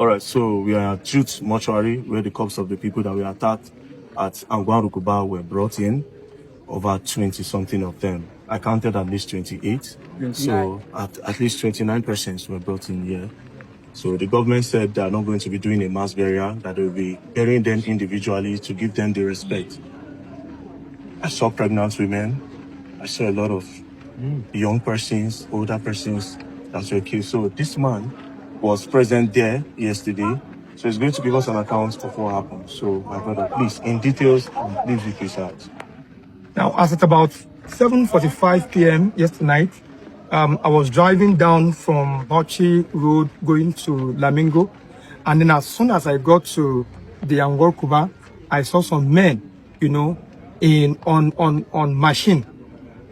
All right, so we are at Jute Mortuary, where the corpses of the people that were attacked at Angwan Rukuba were brought in. Over 20-something of them. I counted at least 28. So at least 29 persons were brought in here. So the government said they are not going to be doing a mass burial, that they will be burying them individually to give them the respect. I saw pregnant women. I saw a lot of young persons, older persons that were killed. So this man was present there yesterday. So he's going to give us an account of what happened. So my brother, please, in details, please be precise. Now, as at about 7:45 p.m. yesterday night, I was driving down from Bauchi Road going to Lamingo. And then as soon as I got to the Angwan Rukuba, I saw some men, on machine,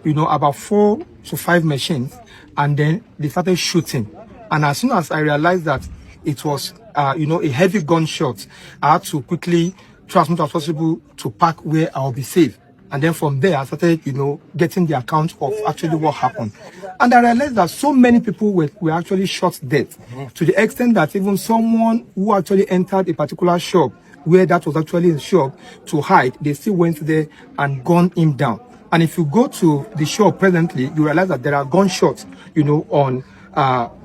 about 4 to 5 machines. And then they started shooting. And as soon as I realized that it was, a heavy gunshot, I had to quickly try as much as possible to park where I'll be safe. And then from there, I started, getting the account of actually what happened. And I realized that so many people were actually shot dead, to the extent that even someone who actually entered a particular shop where that was actually a shop to hide, they still went there and gunned him down. And if you go to the shop presently, you realize that there are gunshots, on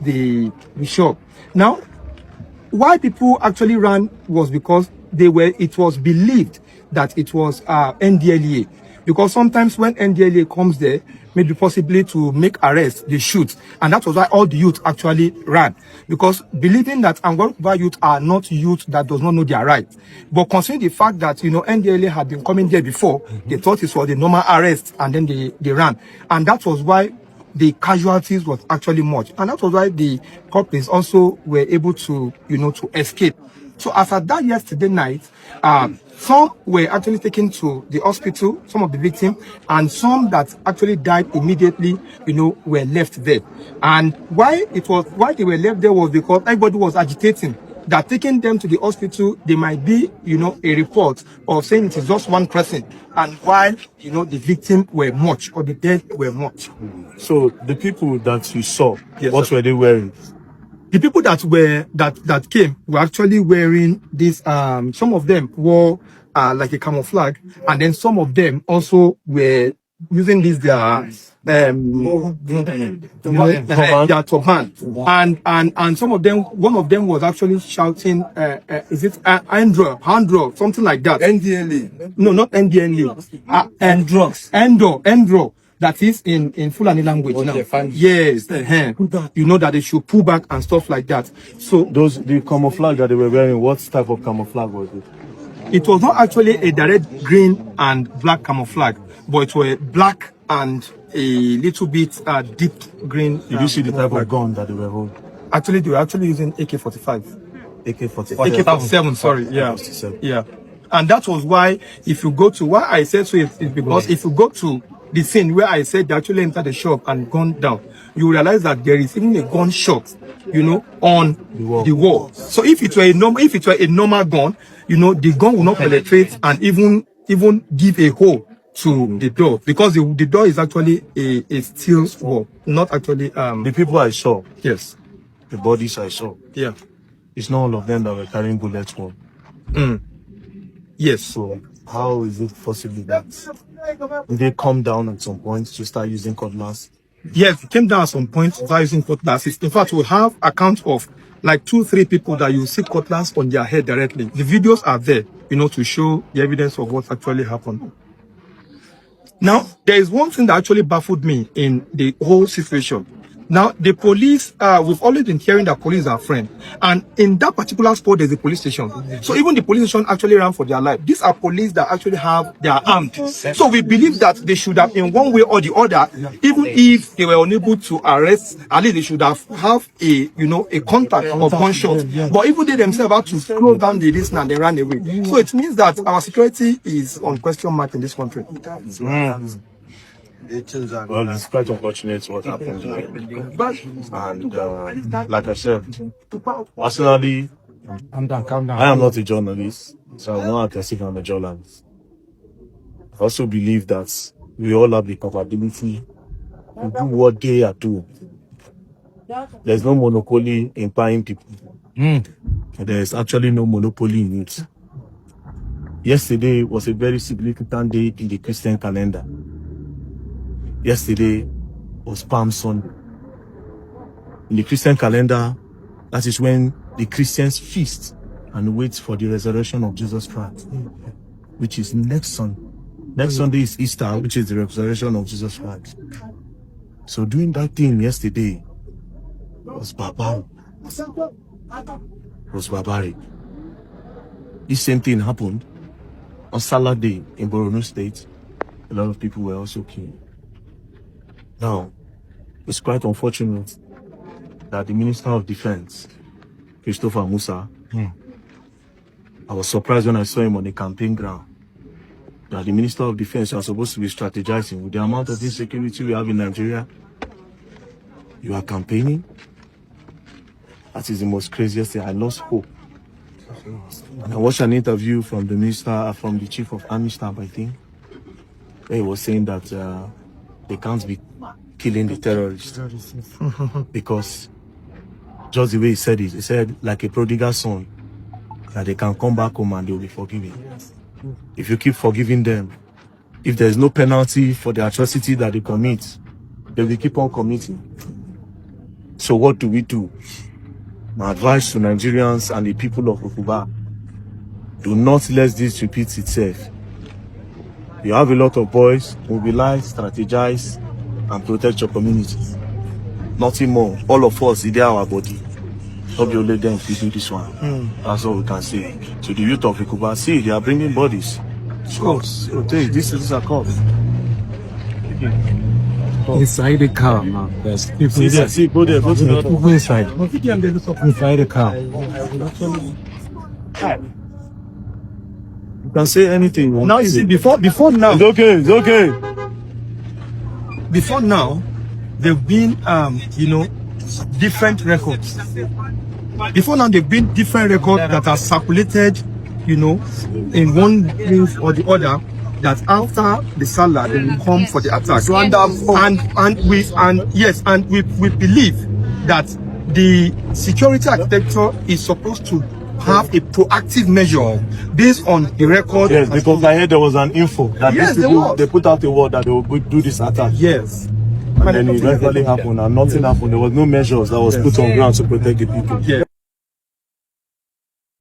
the shop. Now, why people actually ran was because it was believed that it was NDLEA. Because sometimes when NDLEA comes there, maybe possibly to make arrests, they shoot. And that was why all the youth actually ran. Because believing that Angwan Rukuba youth are not youth that does not know their rights. But considering the fact that, NDLEA had been coming there before, they thought it was a normal arrest and then they ran. And that was why the casualties was actually much. And that was why the culprits also were able to, to escape. So as at that yesterday night, some were actually taken to the hospital, some of the victims, and some that actually died immediately, were left there. And why they were left there was because everybody was agitating that taking them to the hospital, there might be, a report of saying it is just one person. And while, the victim were much, or the dead were much. So the people that you saw, Yes, what sir. were they wearing? The people that came were actually wearing this. Some of them wore like a camouflage, and then some of them also were using this their turban. And some of them, one of them was actually shouting, "Is it Andro, something like that?" NDLEA. No, not NDLEA. Endro. That is in Fulani language now. Yes, that they should pull back and stuff like that. So The camouflage that they were wearing, what type of camouflage was it? it was not actually a direct green and black camouflage, but it was black and a little bit deep green. Did you see the type of gun that they were holding? Actually, they were actually using AK-45. AK-47. AK-47, sorry. Yeah. AK-47. Yeah. And that was why, if you go to, why I said so is because if you go to the scene where I said they actually entered the shop and gunned down, you realize that there is even a gunshot, on the wall. So if it were a normal gun, the gun will not penetrate and even give a hole to the door, because the door is actually a steel wall, not actually The people I saw, yes. the bodies I saw, Yeah. it's not all of them that were carrying bullet wounds. Yes. So how is it possible that they come down at some point to start using cutlass? Yes, it came down at some point to start using cutlasses. In fact, we have accounts of like 2-3 people that you see cutlass on their head directly. The videos are there, to show the evidence of what actually happened. Now, there is one thing that actually baffled me in the whole situation. Now, the police, we've always been hearing that police are friends. And in that particular spot, there's a police station. So even the police station actually ran for their life. These are police that actually they are armed. So we believe that they should have, in one way or the other, even if they were unable to arrest, at least they should have a contact of gunshot. But even they themselves had to close down the listener and they ran away. So it means that our security is on question mark in this country. Well, it's quite unfortunate what happened. And like I said, personally, Calm down. I am not a journalist, so I'm not aggressive on the journalist. I also believe that we all have the capability to do what they are doing. There's no monopoly in buying people. There's actually no monopoly in it. Yesterday was a very significant day in the Christian calendar. Yesterday was Palm Sunday. In the Christian calendar, that is when the Christians feast and wait for the resurrection of Jesus Christ, which is next Sunday. Next Sunday is Easter, which is the resurrection of Jesus Christ. So doing that thing yesterday was barbaric. This same thing happened on Saturday in Borno State. A lot of people were also killed. Now, it's quite unfortunate that the Minister of Defense, Christopher Musa, I was surprised when I saw him on the campaign ground, that the Minister of Defense was supposed to be strategizing with the amount of insecurity we have in Nigeria. You are campaigning? That is the most craziest thing. I lost hope. And I watched an interview from the minister, from the Chief of Army Staff, I think, where he was saying that they can't be killing the terrorists because just the way he said it, he said like a prodigal son, that they can come back home and they will be forgiven. If you keep forgiving them, if there is no penalty for the atrocity that they commit, they will keep on committing. So what do we do? My advice to Nigerians and the people of Okuba: do not let this repeat itself. You have a lot of boys, mobilize, strategize, and protect your community. Nothing more. All of us, they are our body. Not be only them to do this one. That's all we can say. To the youth of Okuba, see, they are bringing bodies. Cups. This is a cup. Inside the car, man. There's people See there, see, go there, go to the people inside. Inside the car. You can say anything you want. Now you see, before now, It's okay, it's okay. before now, there've been different records. Before now, there've been different records that are circulated, in one place or the other. That after the Salah, they will come for the attack. And we believe that the security architecture is supposed to have a proactive measure based on the record. Yes, because I heard there was an info that Yes, these people, they put out a word that they will do this attack. Yes. And then it eventually happened and nothing happened. There was no measures that was put on ground to protect the people. Yeah.